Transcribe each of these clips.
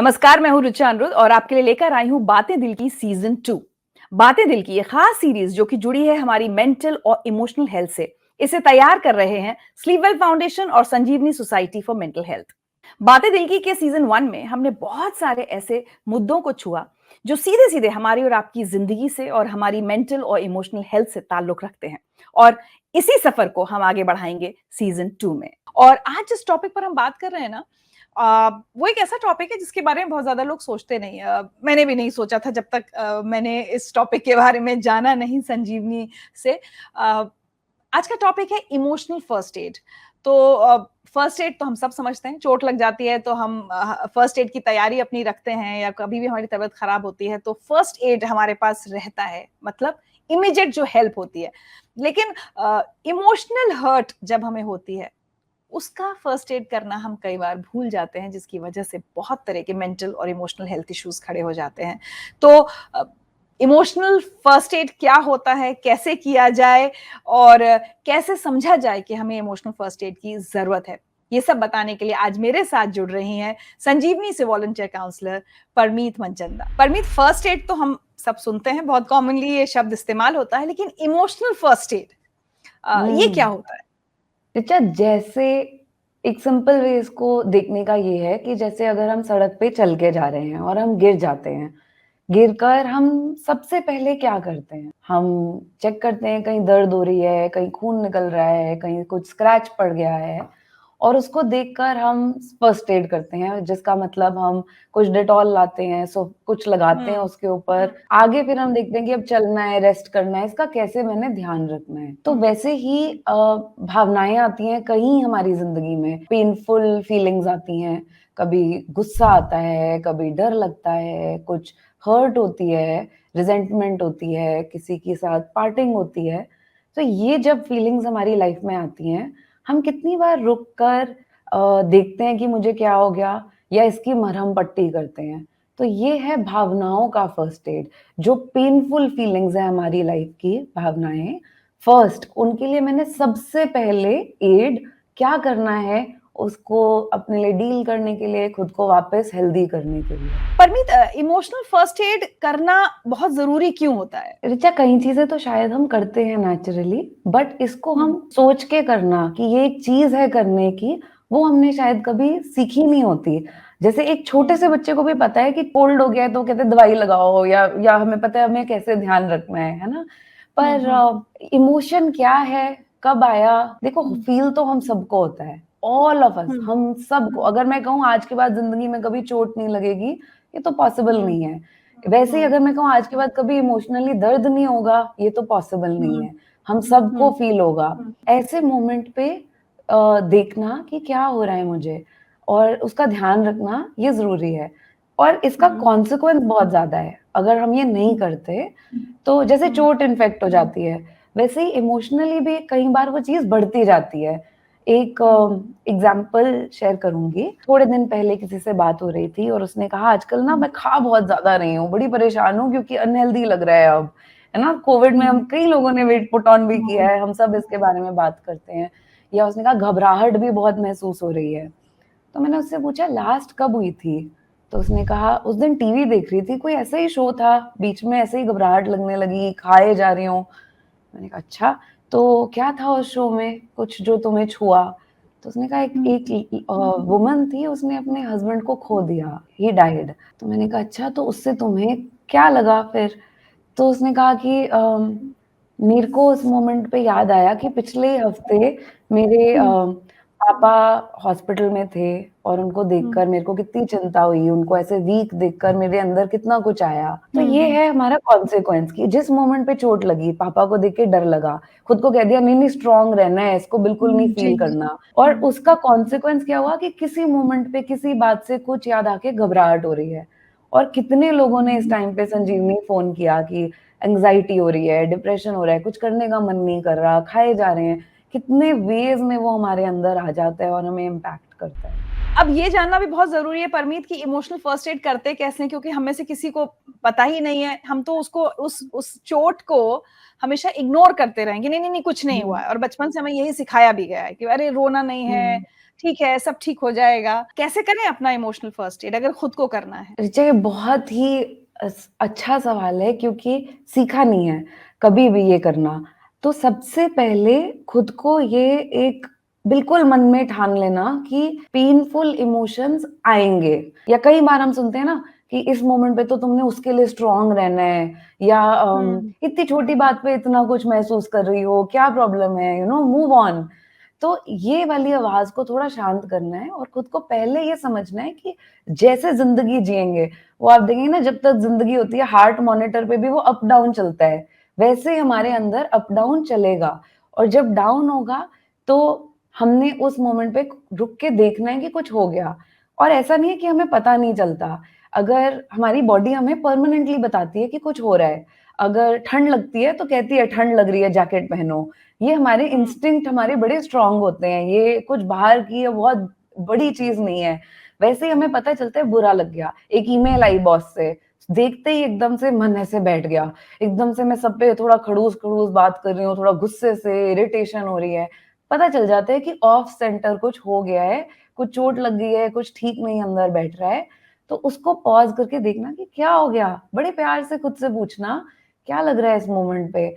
नमस्कार, मैं हूँ रुचा अनिरुद्ध और आपके लिए लेकर आई हूँ बातें दिल की सीजन 2। बातें दिल की ये खास सीरीज जो कि जुड़ी है हमारी मेंटल और इमोशनल हेल्थ से। इसे तैयार कर रहे हैं स्लीपवेल फाउंडेशन और संजीवनी सोसाइटी फॉर मेंटल हेल्थ। बातें दिल की के सीजन 1 में हमने बहुत सारे ऐसे मुद्दों को छुआ जो सीधे सीधे हमारी और आपकी जिंदगी से और हमारी मेंटल और इमोशनल हेल्थ से ताल्लुक रखते हैं। और इसी सफर को हम आगे बढ़ाएंगे सीजन 2 में। और आज जिस टॉपिक पर हम बात कर रहे हैं ना, वो एक ऐसा टॉपिक है जिसके बारे में बहुत ज़्यादा लोग सोचते नहीं। मैंने भी नहीं सोचा था जब तक मैंने इस टॉपिक के बारे में जाना नहीं संजीवनी से। आज का टॉपिक है इमोशनल फर्स्ट एड। तो फर्स्ट एड तो हम सब समझते हैं, चोट लग जाती है तो हम फर्स्ट एड की तैयारी अपनी रखते हैं, या कभी भी हमारी तबीयत खराब होती है तो फर्स्ट एड हमारे पास रहता है, मतलब इमीडिएट जो हेल्प होती है। लेकिन इमोशनल हर्ट जब हमें होती है उसका फर्स्ट एड करना हम कई बार भूल जाते हैं, जिसकी वजह से बहुत तरह के मेंटल और इमोशनल हेल्थ इश्यूज खड़े हो जाते हैं। तो इमोशनल फर्स्ट एड क्या होता है, कैसे किया जाए और कैसे समझा जाए कि हमें इमोशनल फर्स्ट एड की जरूरत है, ये सब बताने के लिए आज मेरे साथ जुड़ रही हैं संजीवनी से volunteer counsellor Parmeet Manchanda. Parmeet, first aid तो हम सब सुनते हैं, बहुत कॉमनली ये शब्द इस्तेमाल होता है, लेकिन इमोशनल फर्स्ट एड ये क्या होता है? रिचा, जैसे एक सिंपल वे इसको देखने का ये है कि जैसे अगर हम सड़क पे चल के जा रहे हैं और हम गिर जाते हैं, गिरकर हम सबसे पहले क्या करते हैं? हम चेक करते हैं कहीं दर्द हो रही है, कहीं खून निकल रहा है, कहीं कुछ स्क्रैच पड़ गया है, और उसको देखकर हम फर्स्ट एड करते हैं, जिसका मतलब हम कुछ डेटॉल लाते हैं, सो कुछ लगाते हैं उसके ऊपर। आगे फिर हम देखते हैं कि अब चलना है, रेस्ट करना है, इसका कैसे मैंने ध्यान रखना है। तो वैसे ही भावनाएं आती हैं कहीं हमारी जिंदगी में, पेनफुल फीलिंग्स आती हैं, कभी गुस्सा आता है, कभी डर लगता है, कुछ हर्ट होती है, रिजेंटमेंट होती है, किसी के साथ पार्टिंग होती है। तो ये जब फीलिंग्स हमारी लाइफ में आती हैं, हम कितनी बार रुक कर देखते हैं कि मुझे क्या हो गया, या इसकी मरहम पट्टी करते हैं। तो ये है भावनाओं का फर्स्ट एड। जो पेनफुल फीलिंग्स है हमारी लाइफ की भावनाएं, फर्स्ट उनके लिए मैंने सबसे पहले एड क्या करना है, उसको अपने लिए डील करने के लिए, खुद को वापस हेल्दी करने के लिए। परमीत, इमोशनल फर्स्ट एड करना बहुत जरूरी क्यों होता है? रिचा, कई चीजें तो शायद हम करते हैं नेचुरली, बट इसको हम सोच के करना कि ये एक चीज है करने की, वो हमने शायद कभी सीखी नहीं होती। जैसे एक छोटे से बच्चे को भी पता है कि कोल्ड हो गया है तो कहते हैं दवाई लगाओ, या हमें पता है हमें कैसे ध्यान रखना है ना। पर इमोशन क्या है, कब आया, देखो फील तो हम सबको होता है, ऑल ऑफ अस, हम सबको। अगर मैं कहूँ आज के बाद जिंदगी में कभी चोट नहीं लगेगी, ये तो पॉसिबल नहीं है। वैसे ही अगर मैं कहूँ आज के बाद कभी इमोशनली दर्द नहीं होगा, ये तो पॉसिबल नहीं है। हम सबको फील होगा। ऐसे मोमेंट पे देखना कि क्या हो रहा है मुझे, और उसका ध्यान रखना ये जरूरी है। और इसका कॉन्सिक्वेंस बहुत ज्यादा है अगर हम ये नहीं करते। तो जैसे चोट इन्फेक्ट हो जाती है, वैसे ही इमोशनली भी कई बार वो चीज बढ़ती जाती है। एक एग्जाम्पल शेयर करूंगी। थोड़े दिन पहले किसी से बात हो रही थी और उसने कहा आजकल ना मैं खा बहुत ज्यादा रही हूँ, बड़ी परेशान हूँ क्योंकि अनहेल्दी लग रहा है अब, है ना। कोविड में हम कई लोगों ने वेट पुट ऑन भी किया है, हम सब इसके बारे में बात करते हैं। या उसने कहा घबराहट भी बहुत महसूस हो रही है। तो मैंने उससे पूछा लास्ट कब हुई थी? तो उसने कहा उस दिन टीवी देख रही थी, कोई ऐसा ही शो था, बीच में ऐसे ही घबराहट लगने लगी, खाए जा रही हूँ। मैंने कहा अच्छा, तो क्या था उस शो में कुछ जो तुम्हें छुआ? तो उसने कहा एक वुमन थी, उसने अपने हस्बैंड को खो दिया, ही डाइड। तो मैंने कहा अच्छा, तो उससे तुम्हें क्या लगा फिर? तो उसने कहा कि मेरे को उस मोमेंट पे याद आया कि पिछले हफ्ते मेरे पापा हॉस्पिटल में थे, और उनको देखकर मेरे को कितनी चिंता हुई, उनको ऐसे वीक देखकर मेरे अंदर कितना कुछ आया। तो ये है हमारा कॉन्सिक्वेंस कि जिस मोमेंट पे चोट लगी, पापा को देख के डर लगा, खुद को कह दिया नहीं नहीं स्ट्रांग रहना है, इसको बिल्कुल नहीं फील करना। और उसका कॉन्सिक्वेंस क्या हुआ कि किसी मोमेंट पे किसी बात से कुछ याद आके घबराहट हो रही है। और कितने लोगों ने इस टाइम पे संजीवनी फोन किया कि एंग्जाइटी हो रही है, डिप्रेशन हो रहा है, कुछ करने का मन नहीं कर रहा, खाए जा रहे हैं। कितने वेज में वो हमारे अंदर आ जाता है और हमें इम्पैक्ट करता है। अब ये जानना भी बहुत जरूरी है परमीत कि इमोशनल फर्स्ट एड करते कैसे हैं, क्योंकि हम में से किसी को पता ही नहीं है। हम तो उसको उस चोट को हमेशा इग्नोर करते रहेंगे, नहीं नहीं नहीं कुछ नहीं हुआ है, और बचपन से हमें यही सिखाया भी गया है कि अरे रोना नहीं है, ठीक है, सब ठीक हो जाएगा। कैसे करें अपना इमोशनल फर्स्ट एड अगर खुद को करना है? रिचा, ये बहुत ही अच्छा सवाल है, क्योंकि सीखा नहीं है कभी भी ये करना। तो सबसे पहले खुद को ये एक बिल्कुल मन में ठान लेना कि पेनफुल इमोशंस आएँगे, या कई बार हम सुनते हैं ना कि इस मोमेंट पे तो तुमने उसके लिए स्ट्रॉन्ग रहना है, या इतनी छोटी बात पे इतना कुछ महसूस कर रही हो, क्या प्रॉब्लम है, मूव ऑन। तो ये वाली आवाज़ को थोड़ा शांत करना है और खुद को पहले ये समझना है कि जैसे ज़िंदगी जिएँगे, वो आप देखेंगे ना, जब तक ज़िंदगी होती है हार्ट मॉनिटर पे भी वो अप डाउन चलता है, वैसे ही हमारे अंदर अप डाउन चलेगा। और जब डाउन होगा तो हमने उस मोमेंट पे रुक के देखना है कि कुछ हो गया। और ऐसा नहीं है कि हमें पता नहीं चलता, अगर हमारी बॉडी हमें परमानेंटली बताती है कि कुछ हो रहा है। अगर ठंड लगती है तो कहती है ठंड लग रही है, जैकेट पहनो। ये हमारे इंस्टिंक्ट हमारे बड़े स्ट्रॉन्ग होते हैं, ये कुछ बाहर की बहुत बड़ी चीज़ नहीं है। वैसे ही हमें पता चलता है बुरा लग गया, एक ईमेल आई बॉस से, देखते ही एकदम से मन ऐसे बैठ गया, एकदम से मैं सब पे थोड़ा खड़ूस-खड़ूस बात कर रही हूँ, थोड़ा गुस्से से इरिटेशन हो रही है। पता चल जाता है कि ऑफ सेंटर कुछ हो गया है, कुछ चोट लग गई है, कुछ ठीक नहीं अंदर बैठ रहा है। तो उसको पॉज़ करके देखना कि क्या हो गया? बड़े प्यार से खुद से पूछना, क्या लग रहा है इस मोमेंट पे?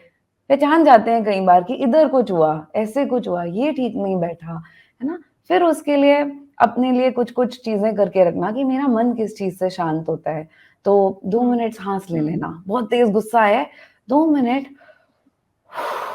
पहचान जाते हैं कई बार कि इधर कुछ हुआ, ऐसे कुछ हुआ, ये ठीक नहीं बैठा, है ना? फिर उसके लिए अपने लिए कुछ-कुछ चीज़ें करके रखना कि मेरा मन किस चीज़ से शांत होता है। तो 2 मिनट साँस ले लेना, बहुत तेज़ गुस्सा है, 2 मिनट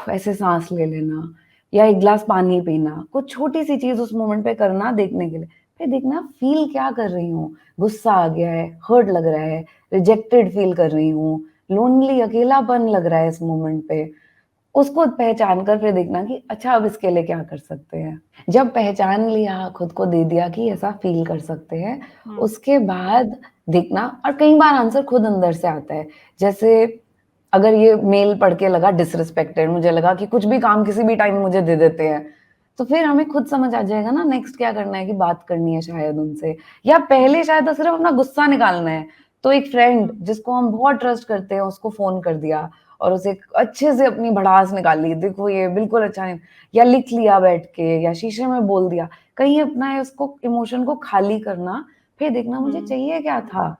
ऐसे साँस ले लेना, या 1 ग्लास पानी पीना, कुछ छोटी-सी चीज़ उस मोमेंट पे करना देखने के लिए। फिर देखना फ़ील क्या कर रही हूँ, गुस्सा आ गया है, हर्ट लग रहा है, रिजेक्टेड फ़ील कर रही हूँ, लोनली अकेलापन लग रहा है इस मोमेंट पे। उसको पहचान कर फिर देखना कि अच्छा अब इसके लिए क्या कर सकते हैं। जब पहचान लिया, खुद को दे दिया कि ऐसा फ़ील कर सकते हैं, उसके बाद देखना, और कई बार आंसर खुद अंदर से आता है। जैसे अगर ये मेल पढ़ के लगा डिसरिस्पेक्टेड, मुझे लगा कि कुछ भी काम किसी भी टाइम मुझे दे देते हैं, तो फिर हमें खुद समझ आ जाएगा ना नेक्स्ट क्या करना है, कि बात करनी है शायद उनसे, या पहले शायद सिर्फ़ अपना गुस्सा निकालना है। तो एक फ्रेंड जिसको हम बहुत ट्रस्ट करते हैं, उसको फ़ोन कर दिया और उसे अच्छे से अपनी भड़ास निकाली, देखो ये बिल्कुल अच्छा नहीं, या लिख लिया बैठ के, या शीशे में बोल दिया। कहीं अपना है उसको इमोशन को खाली करना, फिर देखना मुझे चाहिए क्या था?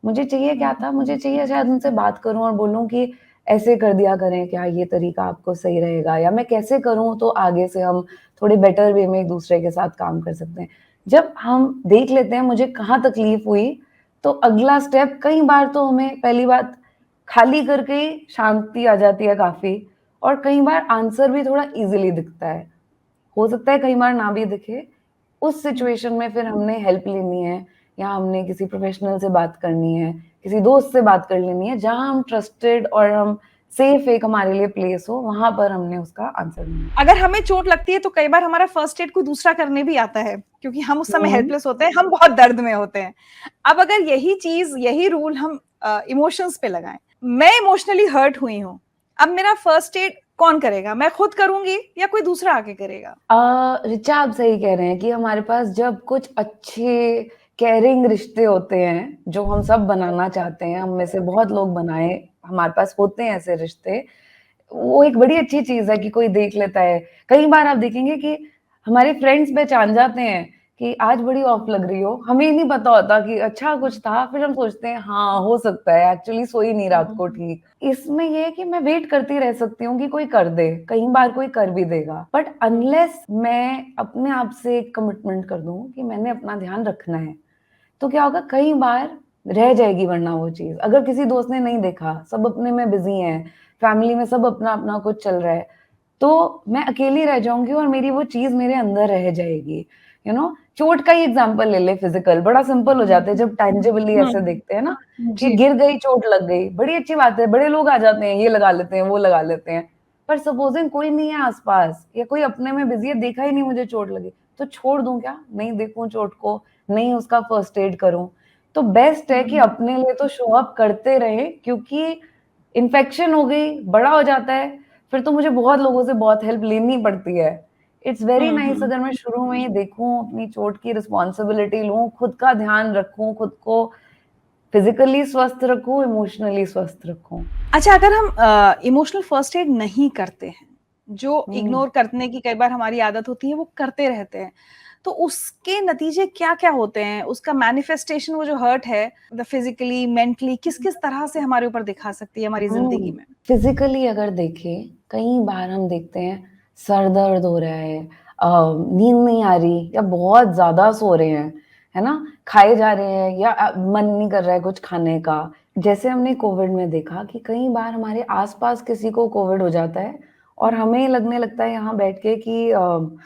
मुझे चाहिए क्या था? मुझे चाहिए शायद उनसे बात करूँ और बोलूँ कि ऐसे कर दिया करें क्या, ये तरीका आपको सही रहेगा? या मैं कैसे करूँ तो आगे से हम थोड़े बेटर वे में एक-दूसरे के साथ काम कर सकते हैं। जब हम देख लेते हैं मुझे कहाँ तकलीफ़ हुई, तो अगला स्टेप, कई बार तो हमें पहली बात खाली करके ही शांति आ जाती है काफ़ी, और कई बार आंसर भी थोड़ा ईज़िली दिखता है। हो सकता है कई बार ना भी दिखे, उस सिचुएशन में फिर हमने हेल्प लेनी है, या हमने किसी प्रोफ़ेशनल से बात करनी है, किसी दोस्त से बात कर लेनी है, जहाँ हम ट्रस्टेड और हम सेफ एक हमारे लिए प्लेस हो, वहाँ पर हमने उसका आंसर ढूँढना है। अगर हमें चोट लगती है तो कई बार हमारा फर्स्ट एड कोई दूसरा करने भी आता है, क्योंकि हम उस समय हुँ। हेल्पलेस होते हैं, हम बहुत दर्द में होते हैं। अब अगर यही चीज़, यही रूल हम इमोशंस पे लगाएँ, मैं इमोशनली हर्ट हुई हूँ, अब मेरा फर्स्ट एड कौन करेगा? मैं खुद करूँगी या कोई दूसरा आके करेगा? रिचा, आप सही कह रहे हैं कि हमारे पास जब कुछ अच्छे केयरिंग रिश्ते होते हैं, जो हम सब बनाना चाहते हैं, हम में से बहुत लोग बनाए, हमारे पास होते हैं ऐसे रिश्ते, वो एक बड़ी अच्छी चीज़ है कि कोई देख लेता है। कई बार आप देखेंगे कि हमारे फ्रेंड्स पहचान जाते हैं कि आज बड़ी ऑफ लग रही हो, हमें ही नहीं पता होता कि अच्छा कुछ था, फिर हम सोचते हैं हाँ, हो सकता है एक्चुअली सोई नहीं रात को ठीक। इसमें ये है कि मैं वेट करती रह सकती हूँ कि कोई कर दे, कई बार कोई कर भी देगा। बट अनलेस मैं अपने आप से एक कमिटमेंट कर दूँ कि मैंने अपना ध्यान रखना है, तो क्या होगा, कई बार रह जाएगी वरना वो चीज़। अगर किसी दोस्त ने नहीं देखा, सब अपने में बिज़ी हैं, फैमिली में सब अपना-अपना कुछ चल रहा है, तो मैं अकेली रह जाऊँगी और मेरी वो चीज़ मेरे अंदर रह जाएगी। चोट का ही एग्ज़ाम्पल ले ले फिज़िकल, बड़ा सिंपल हो जाता है जब टैंजिबली ऐसे देखते हैं ना, कि जी। गिर गई, चोट लग गई, बड़ी अच्छी बात है, बड़े लोग आ जाते हैं, ये लगा लेते हैं, वो लगा लेते हैं। पर सपोज़िंग कोई नहीं है आस-पास, या कोई अपने में बिज़ी है, देखा ही नहीं मुझे चोट लगी, तो छोड़ दूँ क्या? नहीं देखूँ चोट को, नहीं उसका फर्स्ट एड करूँ। तो बेस्ट है कि अपने लिए तो शो अप करते रहें, क्योंकि इन्फेक्शन हो गई, बड़ा हो जाता है, फिर तो मुझे बहुत लोगों से बहुत हेल्प लेनी पड़ती है। इट्स वेरी नाइस अगर मैं शुरू में ही देखूँ, अपनी चोट की रिस्पॉन्सिबिलिटी लूँ, खुद का ध्यान रखूँ, खुद को फिज़िकली स्वस्थ रखूँ, इमोशनली स्वस्थ रखूँ। अच्छा, अगर हम इमोशनल फर्स्ट एड नहीं करते हैं, जो हुँ। इग्नोर करने की कई बार हमारी आदत होती है, वो करते रहते हैं, तो उसके नतीजे क्या-क्या होते हैं? उसका मैनिफेस्टेशन वो जो हर्ट है, फिज़िकली, मेंटली किस-किस तरह से हमारे ऊपर दिखा सकती है हमारी ज़िंदगी में? फिज़िकली अगर देखें, कई बार हम देखते हैं सर दर्द हो रहा है, नींद नहीं आ रही या बहुत ज़्यादा सो रहे हैं, है ना? खाए जा रहे हैं या मन नहीं कर रहा है कुछ खाने का। जैसे हमने कोविड में देखा कि कई बार हमारे आस-पास किसी को कोविड हो जाता है और हमें लगने लगता है यहाँ बैठ के कि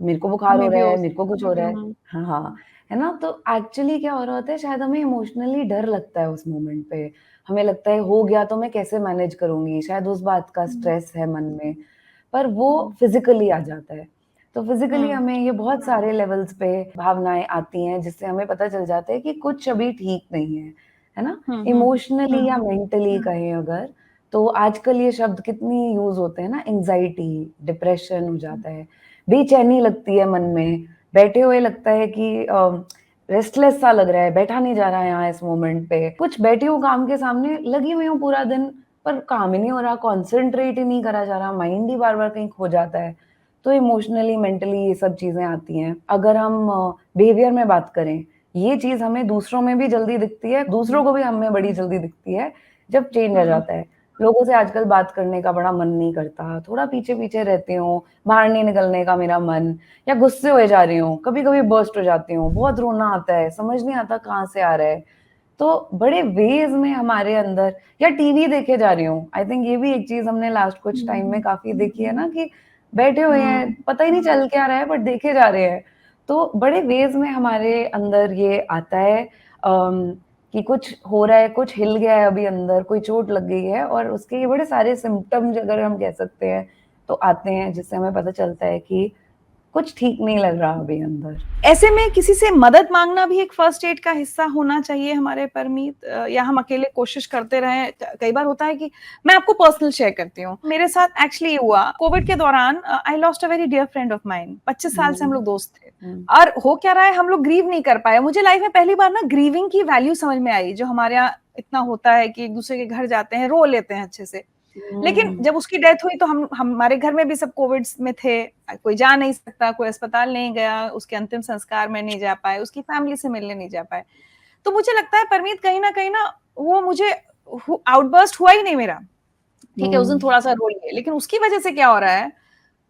मेरे को बुखार हो हमें भी रहा हो है, मेरे को कुछ सकता हो है। रहा है। हाँ, हाँ, है ना? तो एक्चुअली क्या हो रहा होता है, शायद हमें इमोशनली डर लगता है उस मोमेंट पे। हमें लगता है हो गया तो मैं कैसे मैनेज करूँगी? शायद उस बात का हुँ, स्ट्रेस है मन में, पर वो हुँ, फिज़िकली आ जाता है। तो फिज़िकली हुँ, हमें ये बहुत सारे लेवल्स पे भावनाएँ आती हैं जिससे हमें पता चल जाता है कि कुछ अभी ठीक नहीं है ना? हुँ, हुँ, इमोशनली या हुँ, मेंटली कहें अगर, तो आजकल ये शब्द कितनी यूज़ होते हैं ना, एंग्ज़ायटी, डिप्रेशन हो जाता है, बेचैनी लगती है मन में, बैठे हुए लगता है कि रेस्टलेस सा लग रहा है, बैठा नहीं जा रहा है यहाँ इस मोमेंट पे। कुछ बैठी हूँ काम के सामने, लगी हुई हूँ पूरा दिन, पर काम ही नहीं हो रहा, कॉन्सन्ट्रेट ही नहीं करा जा रहा, माइंड ही बार-बार कहीं खो जाता है। तो इमोशनली, मेंटली ये सब चीज़ें आती हैं। अगर हम बिहेवियर में बात करें, ये चीज़ हमें दूसरों में भी जल्दी दिखती है, दूसरों को भी हम में बड़ी जल्दी दिखती है, जब चेंज आ हुँ, जाता है। लोगों से आजकल बात करने का बड़ा मन नहीं करता, थोड़ा पीछे-पीछे रहती हूँ, बाहर नहीं निकलने का मेरा मन, या गुस्से हुए जा रही हूँ, कभी-कभी बर्स्ट हो जाती हूँ, बहुत रोना आता है, समझ नहीं आता कहाँ से आ रहा है। तो बड़े वेज़ में हमारे अंदर, या टीवी देखे जा रही हूँ, आई थिंक ये भी एक चीज़ हमने लास्ट कुछ टाइम में काफ़ी देखी है ना, कि बैठे हुए हैं, पता ही नहीं चल क्या रहा है बट देखे जा रहे हैं। तो बड़े वेज़ में हमारे अंदर ये आता है कि कुछ हो रहा है, कुछ हिल गया है अभी अंदर, कोई चोट लग गई है, और उसके ये बड़े सारे सिम्पटम्स अगर हम कह सकते हैं, तो आते हैं जिससे हमें पता चलता है कि कुछ ठीक नहीं लग रहा अभी अंदर। ऐसे में किसी से मदद माँगना भी एक फर्स्ट एड का हिस्सा होना चाहिए हमारे परमीत, या हम अकेले कोशिश करते रहें? कई बार होता है कि मैं आपको पर्सनल शेयर करती हूँ। मेरे साथ एक्चुअली ये हुआ कोविड के दौरान, I lost a very dear friend of mine, 25 साल से हम हुँ, लोग दोस्त थे। हुँ, और हो क्या रहा है, हम लोग ग्रीव नहीं कर पाए। मुझे लाइफ में पहली बार ना ग्रीविंग की वैल्यू समझ में आई, जो हमारे यहाँ इतना होता है कि एक-दूसरे के घर जाते हैं, रो लेते हैं अच्छे से। लेकिन हुँ, जब उसकी डेथ हुई तो हम हमारे घर में भी सब कोविड में थे, कोई जा नहीं सकता, कोई अस्पताल नहीं गया, उसके अंतिम संस्कार में नहीं जा पाए, उसकी फैमिली से मिलने नहीं जा पाए। तो मुझे लगता है परमीत, कहीं न वो मुझे आउटबर्स्ट हुआ ही नहीं मेरा। ठीक है, उस दिन हुँ, थोड़ा-सा रो लिए, लेकिन उसकी वजह से क्या हो रहा है,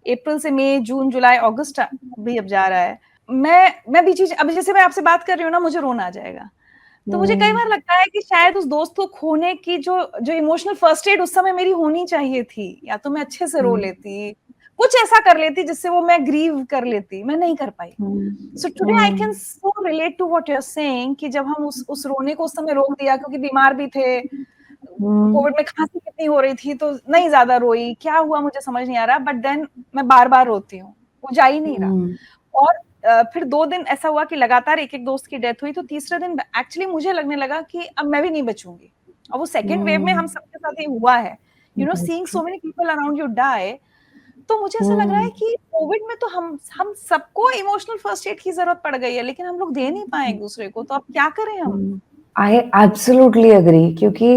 अप्रैल से मई, जून, जुलाई, अगस्त भी अब जा रहा है। मैं भी चीज़, अब जैसे मैं आपसे बात कर रही हूँ ना, मुझे रोना आ जाएगा। तो मुझे कई हुँ, बार लगता है कि शायद उस दोस्त को खोने की जो जो इमोशनल फर्स्ट एड उस समय मेरी होनी चाहिए थी, या तो मैं अच्छे से रो हुँ, लेती, कुछ ऐसा कर लेती जिससे वो मैं ग्रीव कर लेती, मैं नहीं कर पाई। Hmm, so today I can hmm, so relate to what you are saying कि जब हम उस रोने को उस समय रोक दिया, क्योंकि बीमार भी थे, हुँ, कोविड में खाँसी कितनी हो रही थी, तो नहीं ज़्यादा रोई, क्या हुआ मुझे समझ नहीं आ रहा, बट देन मैं बार-बार रोती हूँ, वो जा ही नहीं रहा। हुँ, और फिर 2 दिन ऐसा हुआ कि लगातार एक-एक दोस्त की डेथ हुई, तो तीसरे दिन एक्चुअली मुझे लगने लगा कि अब मैं भी नहीं बचूँगी। और वो सेकंड वेव में हम हुँ, सबके साथ ये हुआ है। You know, that's seeing true. So many people around you die, तो मुझे ऐसा लग रहा है हुँ, कि कोविड में तो हम सबको इमोशनल फर्स्ट एड की ज़रूरत पड़ गई है, लेकिन हम लोग दे नहीं पाए एक-दूसरे को, तो अब क्या करें हम? हुँ, आई एब्सोल्युटली एग्री, क्योंकि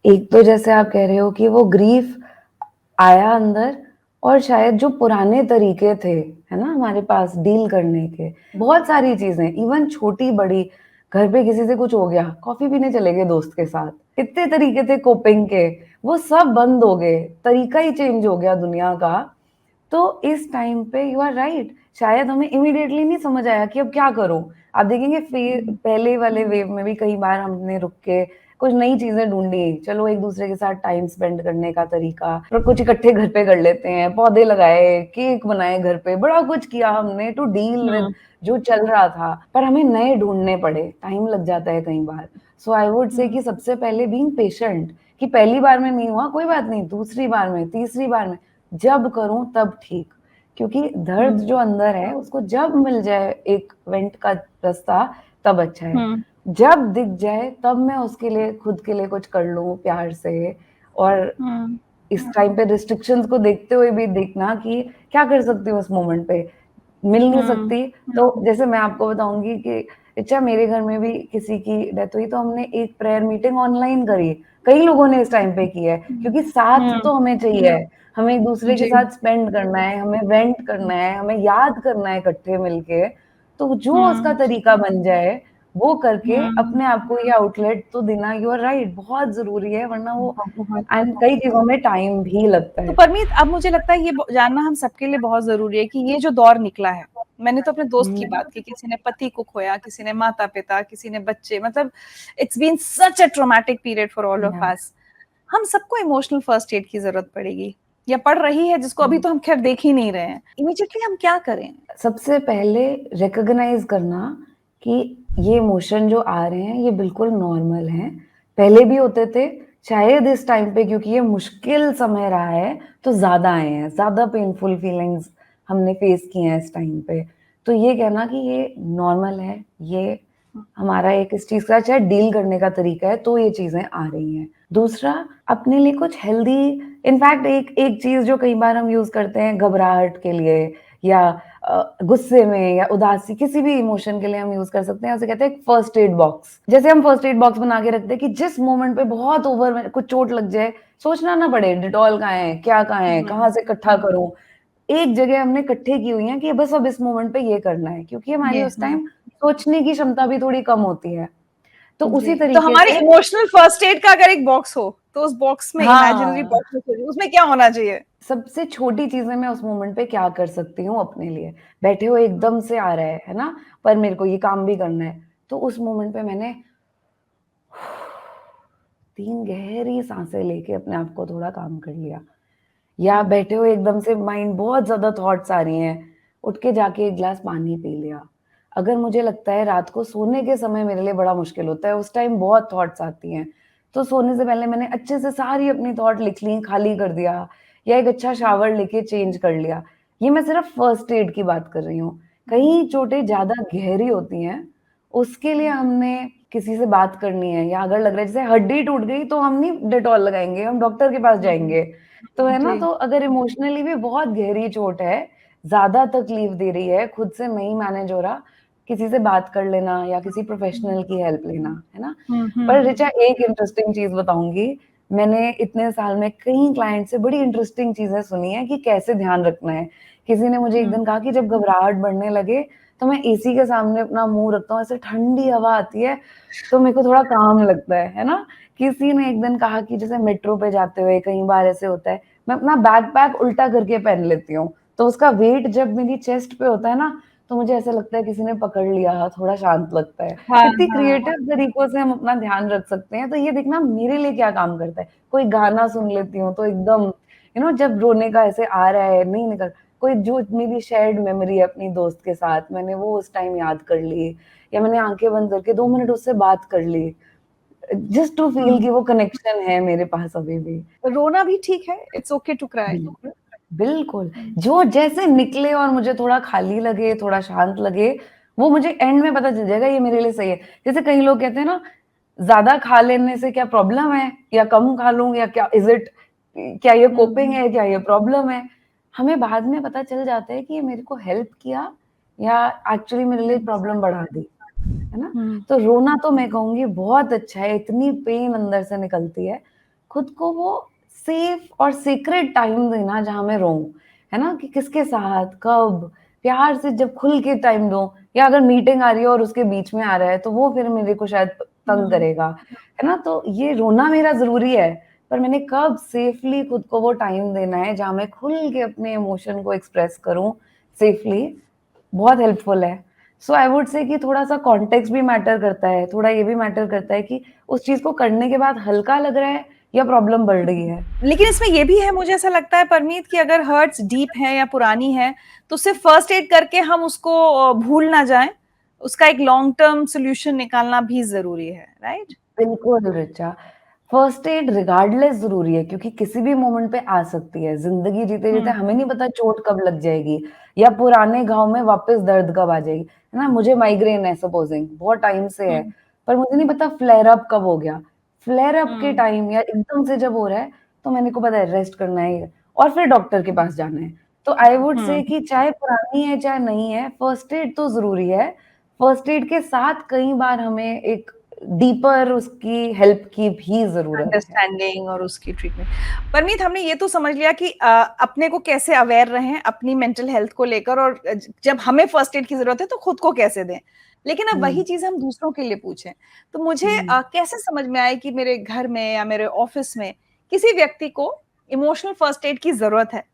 एक तो जैसे आप कह रहे हो कि वो ग्रीफ आया अंदर, और शायद जो पुराने तरीके थे, है ना, हमारे पास डील करने के, बहुत सारी चीज़ें, इवन छोटी-बड़ी, घर पे किसी से कुछ हो गया, कॉफ़ी पीने चले गए दोस्त के साथ, कितने तरीके थे कोपिंग के, वो सब बंद हो गए, तरीका ही चेंज हो गया दुनिया का। तो इस टाइम पे यू आर राइट, शायद हमें इमीडिएटली नहीं समझ आया कि अब क्या करूँ? आप देखेंगे पहले वाले वेव में भी कई बार हमने रुक के कुछ नई चीज़ें ढूँढी, चलो एक-दूसरे के साथ टाइम स्पेंड करने का तरीका, और कुछ इकट्ठे घर पे कर लेते हैं, पौधे लगाए, केक बनाए घर पे, बड़ा कुछ किया हमने टू डील विद हुँ, जो चल रहा था, पर हमें नए ढूँढने पड़े, टाइम लग जाता है कई बार। सो आई वुड से हुँ, कि सबसे पहले बीइंग पेशेंट, कि पहली बार में नहीं हुआ, कोई बात नहीं, दूसरी बार में, तीसरी बार में, जब करूँ तब ठीक। क्योंकि दर्द हुँ, जो अंदर है उसको जब मिल जाए एक वेंट का रास्ता, तब अच्छा है। हुँ, जब दिख जाए तब मैं उसके लिए, खुद के लिए कुछ कर लूँ प्यार से, और हुँ, इस टाइम पे रिस्ट्रिक्शंस को देखते हुए भी देखना कि क्या कर सकती हूँ उस मोमेंट पे। मिल नहीं हुँ, सकती, तो जैसे मैं आपको बताऊँगी कि अच्छा, मेरे घर में भी किसी की डेथ हुई तो हमने एक प्रेयर मीटिंग ऑनलाइन करी। कई लोगों ने इस टाइम पे की है, क्योंकि साथ हुँ, तो हमें चाहिए। हमें एक-दूसरे के जी, साथ स्पेंड करना है, हमें वेंट करना है, हमें याद करना है इकट्ठे मिलके। तो जो उसका तरीका बन जाए वो करके अपने आप को ये आउटलेट तो देना, यू आर राइट, बहुत ज़रूरी है, वरना वो बहुत। एंड कई चीज़ों में टाइम भी लगता तो है। परमीत, अब मुझे लगता है ये जानना हम सबके लिए बहुत ज़रूरी है कि ये जो दौर निकला है, मैंने तो अपने दोस्त की बात की, किसी ने पति को खोया, किसी ने माता-पिता, किसी ने बच्चे, मतलब it's been such a traumatic period for all of या अस। हम सबको इमोशनल फर्स्ट एड की ज़रूरत पड़ेगी या पड़ रही है, जिसको अभी तो हम खैर देख ही नहीं रहे हैं। इमीडिएटली हम क्या करें? सबसे पहले रिकॉग्नाइज़ करना कि ये इमोशन जो आ रहे हैं, ये बिल्कुल नॉर्मल हैं। पहले भी होते थे, शायद इस टाइम पे क्योंकि ये मुश्किल समय रहा है, तो ज़्यादा आए हैं, ज़्यादा पेनफुल फीलिंग्स हमने फेस किए हैं इस टाइम पे। तो ये कहना कि ये नॉर्मल है, ये हमारा एक इस चीज़ का शायद डील करने का तरीका है, तो ये चीज़ें आ रही हैं। दूसरा, अपने लिए कुछ हेल्दी, इनफैक्ट एक एक चीज़ जो कई बार हम यूज़ करते हैं घबराहट के लिए या गुस्से में या उदासी, किसी भी इमोशन के लिए हम यूज़ कर सकते हैं, उसे कहते हैं फर्स्ट एड बॉक्स। जैसे हम फर्स्ट एड बॉक्स बना के रखते हैं कि जिस मोमेंट पे बहुत ओवर में कुछ चोट लग जाए, सोचना ना पड़े डेटॉल कहाँ है, क्या कहाँ है, कहाँ से इकट्ठा करूँ। एक जगह हमने इकट्ठे की हुई हैं कि बस अब इस मोमेंट पे ये करना है, क्योंकि हमारी ये उस टाइम सोचने की क्षमता भी थोड़ी कम होती है। तो जी, उसी तो तरीके हमारे से इमोशनल फर्स्ट एड का अगर एक बॉक्स हो, तो उस बॉक्स में, इमेजिनरी हाँ, बॉक्स में सोचिए, उसमें क्या होना चाहिए? सबसे छोटी चीज़ें मैं उस मोमेंट पे क्या कर सकती हूँ अपने लिए? बैठे हो एकदम से आ रहा है ना? पर मेरे को ये काम भी करना है। तो उस मोमेंट पे मैंने 3 गहरी साँसें लेके अपने आप को थोड़ा काम कर लिया। या बैठे हो एकदम से माइंड बहुत ज़्यादा थॉट्स आ रही हैं, उठ के जाके 1 ग्लास पानी पी लिया। अगर मुझे लगता है रात को सोने के समय मेरे लिए बड़ा मुश्किल होता है, उस टाइम बहुत थॉट्स आती हैं, तो सोने से पहले मैंने अच्छे से सारी अपनी थॉट लिख ली, खाली कर दिया या एक अच्छा शावर लेके चेंज कर लिया। ये मैं सिर्फ़ फर्स्ट एड की बात कर रही हूँ। कहीं चोटें ज़्यादा गहरी होती हैं, उसके लिए हमने किसी से बात करनी है या अगर लग रहा है जैसे हड्डी टूट गई तो हम नहीं डेटॉल लगाएँगे, हम डॉक्टर के पास जाएँगे। तो है ना, जी। तो अगर इमोशनली भी बहुत गहरी चोट है, ज़्यादा तकलीफ दे रही है, खुद से नहीं मैनेज हो रहा, किसी से बात कर लेना या किसी प्रोफ़ेशनल की हेल्प लेना, है ना? हुँ, पर हुँ। ऋचा एक इंटरेस्टिंग चीज़ बताऊँगी, मैंने इतने साल में कई क्लाइंट से बड़ी इंटरेस्टिंग चीज़ें सुनी हैं कि कैसे ध्यान रखना है। किसी ने मुझे एक हुँ, दिन कहा कि जब घबराहट बढ़ने लगे, तो मैं एसी के सामने अपना मुँह रखता हूँ, ऐसे ठंडी हवा आती है, तो मेरे को थोड़ा काम लगता है ना? किसी ने एक दिन कहा कि जैसे मेट्रो पे जाते हुए कई बार ऐसे होता है, मैं अपना बैकपैक उल्टा करके पहन लेती हूँ, तो उसका वेट जब मेरी चेस्ट पे होता है ना, तो मुझे ऐसा लगता है किसी ने पकड़ लिया, थोड़ा शांत लगता है। हाँ, इतनी हाँ। क्रिएटिव तरीकों से हम अपना ध्यान रख सकते हैं, तो ये देखना मेरे लिए क्या काम करता है। कोई गाना सुन लेती हूँ, तो एकदम जब रोने का ऐसे आ रहा है, नहीं निकल, कोई जो मेरी शेयर्ड मेमोरी है अपनी दोस्त के साथ, मैंने वो उस टाइम याद कर ली या मैंने आँखें बंद करके 2 मिनट उससे बात कर ली। जस्ट टू फील हुँ। कि वो कनेक्शन है मेरे पास अभी भी। रोना भी ठीक है, इट्स ओके टू क्राई। बिल्कुल, बिल्कुल। जो जैसे निकले और मुझे थोड़ा खाली लगे, थोड़ा शांत लगे, वो मुझे एंड में पता चल जाएगा ये मेरे लिए सही है। जैसे कई लोग कहते हैं ना, ज़्यादा खा लेने से क्या प्रॉब्लम है? या कम खा लूँ या क्या इज़ इट, क्या ये हुँ, कोपिंग है, क्या ये प्रॉब्लम है? हमें बाद में पता चल जाता है कि ये मेरे को हेल्प किया या एक्चुअली मेरे लिए प्रॉब्लम बढ़ा दी। है ना? हुँ, तो रोना तो मैं कहूँगी बहुत अच्छा है, इतनी पेन अंदर से निकलती है। खुद को वो सेफ और सीक्रेट टाइम देना जहाँ मैं रोऊँ, है ना? कि किसके साथ, कब, प्यार से जब खुल के टाइम दूँ या अगर मीटिंग आ रही है और उसके बीच में आ रहा है, तो वो फिर मेरे को शायद तंग हुँ। करेगा, है ना? तो ये रोना मेरा ज़रूरी है, पर मैंने कब सेफली खुद को वो टाइम देना है, जहाँ मैं खुल के अपने इमोशन को एक्सप्रेस करूँ सेफली, बहुत हेल्पफुल है। सो आई वुड से कि थोड़ा-सा कॉन्टेक्स्ट भी मैटर करता है, थोड़ा ये भी मैटर करता है कि उस चीज़ को करने के बाद हल्का लग रहा है या प्रॉब्लम बढ़ रही है। लेकिन इसमें ये भी है, मुझे ऐसा लगता है परमीत, कि अगर हर्ट्स डीप हैं या पुरानी हैं, तो सिर्फ फर्स्ट एड करके हम उसको भूल ना जाएँ, उसका एक लॉन्ग टर्म सॉल्यूशन निकालना भी ज़रूरी है, राइट? बिल्कुल ऋचा, फर्स्ट एड रिगार्डलेस ज़रूरी है क्योंकि किसी भी मोमेंट पे आ सकती है। ज़िंदगी जीते-जीते हुँ, हमें नहीं पता चोट कब लग जाएगी या पुराने घाव में वापस दर्द कब आ जाएगी, है ना? मुझे माइग्रेन है सपोज़िंग, बहुत टाइम से है, हुँ, पर मुझे नहीं पता फ्लेयर अप कब हो गया। फ्लेयर अप के हुँ, टाइम या एकदम से जब हो रहा है, तो मेरे को पता है रेस्ट करना है और फिर डॉक्टर के पास जाना है। तो आई वुड हुँ, से कि चाहे पुरानी है, चाहे नहीं है, फर्स्ट एड तो ज़रूरी है। फर्स्ट एड के साथ कई बार हमें एक डीपर उसकी हेल्प की भी ज़रूरत है। अंडरस्टैंडिंग और उसकी ट्रीटमेंट। परमीत, हमने ये तो समझ लिया कि अपने को कैसे अवेयर रहें अपनी मेंटल हेल्थ को लेकर, और जब हमें फर्स्ट एड की ज़रूरत है तो खुद को कैसे दें। लेकिन अब वही हुँ, चीज़ हम दूसरों के लिए पूछें, तो मुझे हुँ। कैसे समझ में आए कि मेरे घर में या मेरे ऑफ़िस में किसी व्यक्ति को इमोशनल फर्स्ट एड की ज़रूरत है,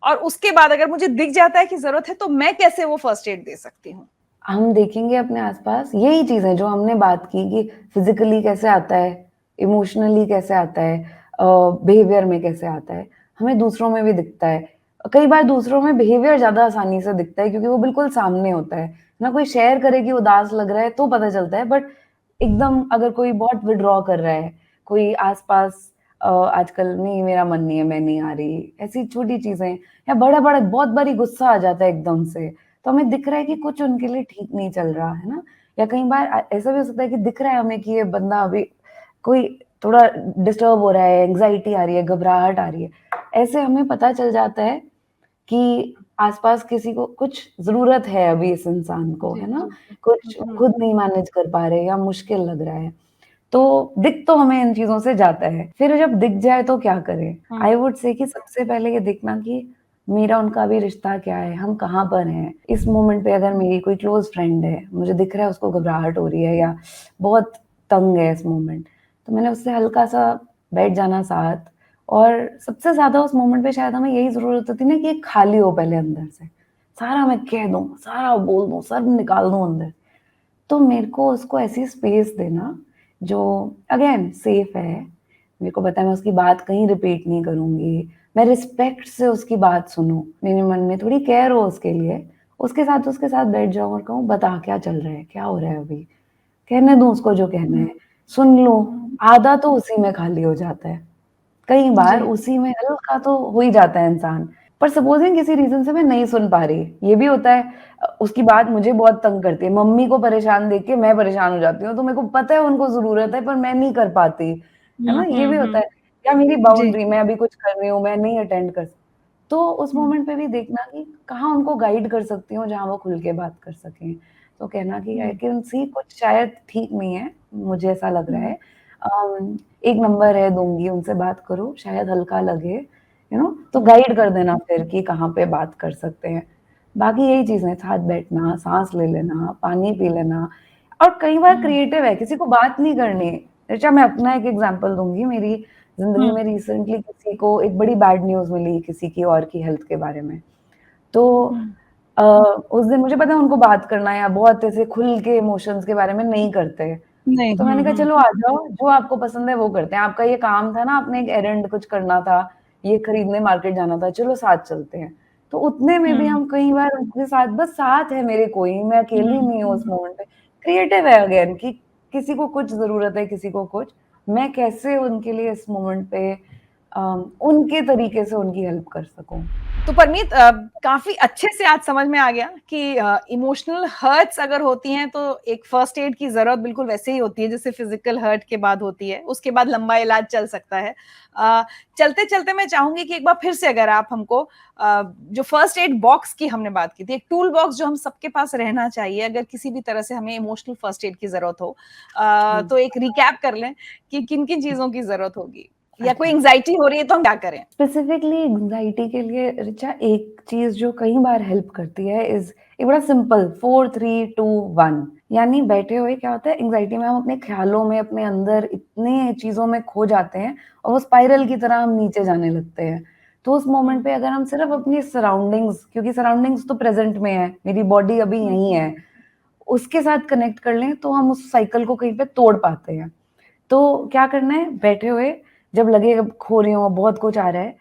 और उसके बाद अगर मुझे दिख जाता है कि ज़रूरत है, तो मैं कैसे वो फर्स्ट एड दे सकती हूँ? हम देखेंगे अपने आसपास यही चीज़ें जो हमने बात की कि फिज़िकली कैसे आता है, इमोशनली कैसे आता है, बिहेवियर में कैसे आता है, हमें दूसरों में भी दिखता है। कई बार दूसरों में बिहेवियर ज़्यादा आसानी से दिखता है क्योंकि वो बिल्कुल सामने होता है। ना कोई शेयर करे कि उदास लग रहा है तो पता चलता है, बट एकदम अगर कोई बहुत विथड्रॉ कर रहा है, कोई आस-पास आजकल नहीं मेरा मन नहीं है, मैं नहीं आ रही, ऐसी छोटी चीज़ें या बड़ा-बड़ा बहुत बारी गुस्सा आ जाता है एकदम से। तो हमें दिख रहा है कि कुछ उनके लिए ठीक नहीं चल रहा है ना? या कई बार ऐसा भी हो सकता है कि दिख रहा है हमें कि ये बंदा अभी कोई थोड़ा डिस्टर्ब हो रहा है, एंग्ज़ायटी आ रही है, घबराहट आ रही है। ऐसे हमें पता चल जाता है कि आस-पास किसी को कुछ ज़रूरत है अभी इस इंसान को, जी, है ना? जी, जी। कुछ खुद नहीं मैनेज कर पा रहे या मुश्किल लग रहा है। तो दिख तो हमें इन चीज़ों से जाता है। फिर जब दिख जाए तो क्या करें? हुँ, आई वुड से कि सबसे पहले ये देखना कि मेरा उनका अभी रिश्ता क्या है? हम कहाँ पर हैं? इस मोमेंट पे अगर मेरी कोई क्लोज़ फ्रेंड है, मुझे दिख रहा है उसको घबराहट हो रही है या बहुत तंग है इस मोमेंट, तो मैंने उससे हल्का-सा बैठ जाना साथ। और सबसे ज़्यादा उस मोमेंट पे शायद हमें यही ज़रूरत होती है ना कि खाली हो पहले अंदर से। सारा मैं कह दूँ, सारा बोल दूँ, सब निकाल दूँ अंदर। तो मेरे को उसको ऐसी स्पेस देना जो अगेन सेफ है। मेरे को पता है मैं उसकी बात कहीं रिपीट नहीं करूँगी। मैं रिस्पेक्ट से उसकी बात सुनूँ। मेरे मन में थोड़ी केयर हो उसके लिए। उसके साथ बैठ जाऊँ और कहूँ बता क्या चल रहा है? क्या हो रहा है अभी? कहने दूँ उसको जो कहना हुँ, है। सुन लूँ। हुँ। आधा तो उसी में खाली हो जाता है। कई बार जी। उसी में हल्का तो हो ही जाता है इंसान। पर सपोज़िंग किसी रीज़न से मैं नहीं सुन पा रही, ये भी होता है। उसकी बात मुझे बहुत तंग करती है। मम्मी को परेशान देख के मैं परेशान हो जाती हूँ, तो मेरे को पता है उनको ज़रूरत है पर मैं नहीं कर पाती, है हुँ, ना? ये हुँ, भी होता हुँ। है। या मेरी जी। बाउंड्री मैं अभी कुछ कर रही हूँ, मैं नहीं अटेंड कर तो उस हुँ, मोमेंट पे भी देखना कि कहाँ उनको गाइड कर सकती हूँ जहाँ वो खुल के बात कर सकें। तो कहना कि आई हुँ, कैन सी कुछ शायद ठीक नहीं है, मुझे ऐसा लग रहा हुँ, है। एक नंबर है दूँगी, उनसे बात करो, शायद हल्का लगे, तो हुँ, गाइड कर देना फिर कि कहाँ पे बात कर सकते हैं। बाकी यही चीज़ें साथ बैठना, साँस ले लेना, पानी पी लेना और कई बार हुँ, क्रिएटिव है, किसी को बात नहीं करनी। अच्छा मैं अपना एक एग्ज़ाम्पल दूँगी, मेरी ज़िंदगी हुँ, में रिसेंटली किसी को एक बड़ी बैड न्यूज़ मिली किसी की और की हेल्थ के बारे में। तो हुँ, अ, उस दिन मुझे पता है उनको बात करना या बहुत ऐसे खुल के इमोशंस के बारे में नहीं करते। नहीं, तो हुँ, मैंने कहा हुँ, चलो आ जाओ, जो आपको पसंद है वो करते हैं। आपका ये काम था ना, आपने एक एरंड कुछ करना था, ये खरीदने मार्केट जाना था, चलो साथ चलते हैं। तो उतने में भी हुँ, हम कई बार उनके साथ बस साथ है मेरे कोई, मैं अकेली हुँ, नहीं हूँ उस हुँ, मोमेंट पे। क्रिएटिव है अगेन कि किसी को कुछ ज़रूरत है, किसी को कुछ। मैं कैसे उनके लिए इस मोमेंट पे उनके तरीके से उनकी हेल्प कर सकूँ। तो परमीत, काफ़ी अच्छे से आज समझ में आ गया कि इमोशनल हर्ट्स अगर होती हैं तो एक फर्स्ट एड की ज़रूरत बिल्कुल वैसे ही होती है जैसे फिज़िकल हर्ट के बाद होती है, उसके बाद लंबा इलाज चल सकता है। अ, चलते-चलते मैं चाहूँगी कि एक बार फिर से अगर आप हमको जो फर्स्ट एड बॉक्स की हमने बात की थी, एक टूल बॉक्स जो हम सबके पास रहना चाहिए अगर किसी भी तरह से हमें इमोशनल फर्स्ट एड की ज़रूरत हो। हुँ, तो एक रिकैप कर लें कि किन-किन चीज़ों की ज़रूरत होगी? या कोई अच्छा। एंग्ज़ायटी हो रही है तो हम क्या करें? स्पेसिफिकली एंग्ज़ायटी के लिए ऋचा एक चीज़ जो कई बार हेल्प करती है इज़ ये बड़ा सिंपल 4, 3, 2, 1 यानी बैठे हुए क्या होता है एंग्ज़ायटी में हम अपने ख़्यालों में, अपने अंदर इतने चीज़ों में खो जाते हैं और वो स्पाइरल की तरह हम नीचे जाने लगते हैं। तो उस मोमेंट हुँ, पे अगर हम सिर्फ़ अपनी सराउंडिंग्स क्योंकि सराउंडिंग्स तो प्रेज़ेंट में है, मेरी बॉडी अभी हुँ, यहीं है, उसके साथ कनेक्ट कर लें तो हम उस साइकिल को कहीं पे तोड़ पाते हैं। तो क्या करना है, बैठे हुए जब लगे अब खो रही हूँ, बहुत कुछ आ रहा है,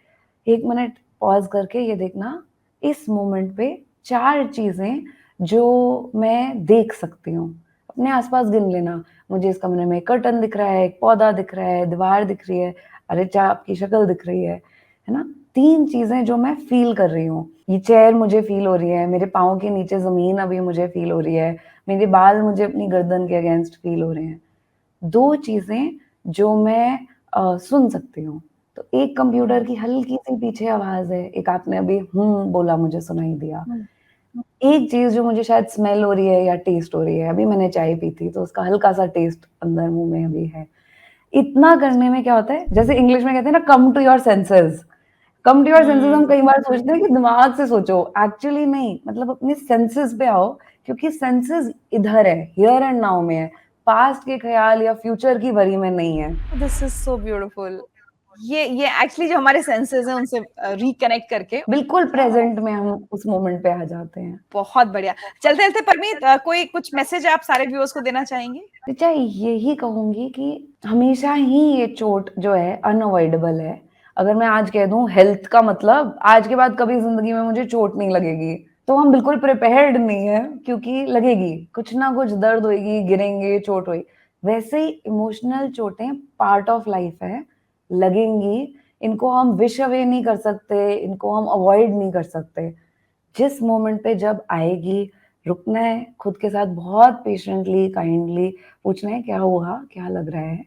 1 मिनट पॉज़ करके ये देखना, इस मोमेंट पे 4 चीज़ें जो मैं देख सकती हूँ। अपने आस-पास गिन लेना, मुझे इस कमरे में कर्टन दिख रहा है, एक पौधा दिख रहा है, दीवार दिख रही है, ऋचा आपकी शक्ल दिख रही है ना? 3 चीज़ें जो मैं फ़ील कर रही हूँ। ये चेयर मुझे फ़ील हो रही है, मेरे पाँव के नीचे ज़मीन अभी मुझे फ़ील हो रही है, मेरे बाल मुझे अपनी गर्दन के अगेंस्ट फ़ील हो रहे हैं। 2 चीज़ें जो मैं सुन सकती हूँ। तो एक हुँ, कंप्यूटर की हल्की-सी पीछे आवाज़ है, एक आपने अभी बोला मुझे सुनाई दिया। हुँ, एक चीज़ जो मुझे शायद स्मेल हो रही है या टेस्ट हो रही है, अभी मैंने चाय पी थी तो उसका हल्का-सा टेस्ट अंदर मुँह में अभी है। इतना करने में क्या होता है, जैसे इंग्लिश में कहते हैं ना come to your senses. Come to your senses हम कई बार सोचते हैं कि दिमाग से सोचो, एक्चुअली नहीं, मतलब अपने सेंसेस पे आओ क्योंकि सेंसेस इधर है, हियर एंड नाउ में है, पास्ट के ख्याल या फ्यूचर की वरी में नहीं है। This is so beautiful. ये एक्चुअली जो हमारे सेंसेस हैं उनसे रिकनेक्ट करके बिल्कुल प्रेज़ेंट में हम उस मोमेंट पे आ जाते हैं। बहुत बढ़िया। चलते-चलते परमीत कोई कुछ मैसेज आप सारे व्यूअर्स को देना चाहेंगे? रिचा यही कहूँगी कि हमेशा ही ये चोट जो है अनअवॉइडेबल है। अगर मैं आज कह दूँ हेल्थ का मतलब आज के बाद कभी ज़िंदगी में मुझे चोट नहीं लगेगी, तो हम बिल्कुल प्रिपेयर्ड नहीं है क्योंकि लगेगी, कुछ ना कुछ दर्द होएगी, गिरेंगे, चोट होएगी। वैसे ही इमोशनल चोटें पार्ट ऑफ लाइफ है, लगेंगी, इनको हम विश अवे नहीं कर सकते, इनको हम अवॉइड नहीं कर सकते। जिस मोमेंट पे जब आएगी, रुकना है, खुद के साथ बहुत पेशेंटली, काइंडली पूछना है क्या हुआ? क्या लग रहा है?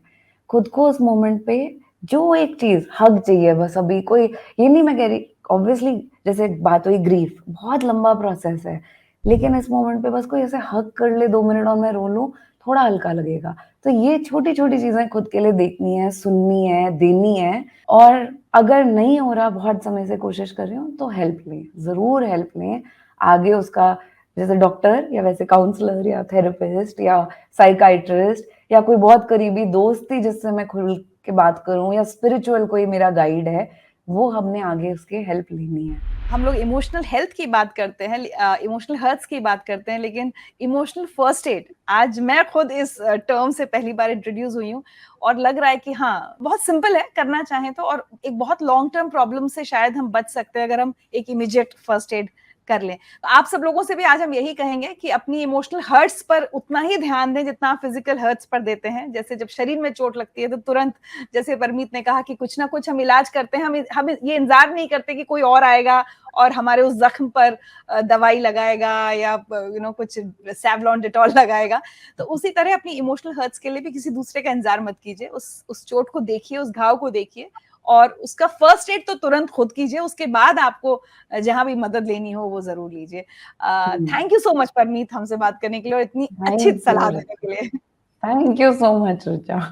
खुद को उस मोमेंट पे जो एक चीज़ हग चाहिए बस अभी कोई ये नहीं मैं कह रही ऑब्वियसली जैसे बात हुई ग्रीफ बहुत लंबा प्रोसेस है, लेकिन इस मोमेंट पे बस कोई ऐसे हग कर ले 2 मिनट और मैं रो लूँ, थोड़ा हल्का लगेगा। तो ये छोटी-छोटी चीज़ें खुद के लिए देखनी है, सुननी है, देनी है और अगर नहीं हो रहा बहुत समय से कोशिश कर रही हूँ तो हेल्प लें, ज़रूर हेल्प लें। आगे उसका जैसे डॉक्टर या वैसे काउंसलर या थेरेपिस्ट या साइकियाट्रिस्ट या कोई बहुत करीबी दोस्त ही जिससे मैं खुल के बात करूँ या स्पिरिचुअल कोई मेरा गाइड है, वो हमने आगे उसके हेल्प लेनी है। हम लोग इमोशनल हेल्थ की बात करते हैं, इमोशनल हर्ट्स की बात करते हैं, लेकिन इमोशनल फर्स्ट एड आज मैं खुद इस टर्म से पहली बार इंट्रोड्यूस हुई हूँ और लग रहा है कि हाँ, बहुत सिंपल है करना चाहें तो और एक बहुत लॉन्ग टर्म प्रॉब्लम से शायद हम बच सकते हैं अगर हम एक इमीडिएट फर्स्ट एड कर लें। तो आप सब लोगों से भी आज हम यही कहेंगे कि अपनी इमोशनल हर्ट्स पर उतना ही ध्यान दें जितना आप फिजिकल हर्ट्स पर देते हैं। जैसे जब शरीर में चोट लगती है तो तुरंत जैसे परमीत ने कहा कि कुछ ना कुछ हम इलाज करते हैं, हम ये इंतजार नहीं करते कि कोई और आएगा और हमारे उस जख्म पर दवाई लगाएगा या कुछ सैवलॉन डेटॉल लगाएगा। तो उसी तरह अपनी इमोशनल हर्ट्स के लिए भी किसी दूसरे का इंतजार मत कीजिए। उस चोट को देखिए, उस घाव को देखिए और उसका फर्स्ट एड तो तुरंत खुद कीजिए, उसके बाद आपको जहाँ भी मदद लेनी हो वो ज़रूर लीजिए। Hmm, thank you so much Parmeet हमसे बात करने के लिए और इतनी अच्छी थैंक सलाह यू। देने के लिए। Thank you so much Richa.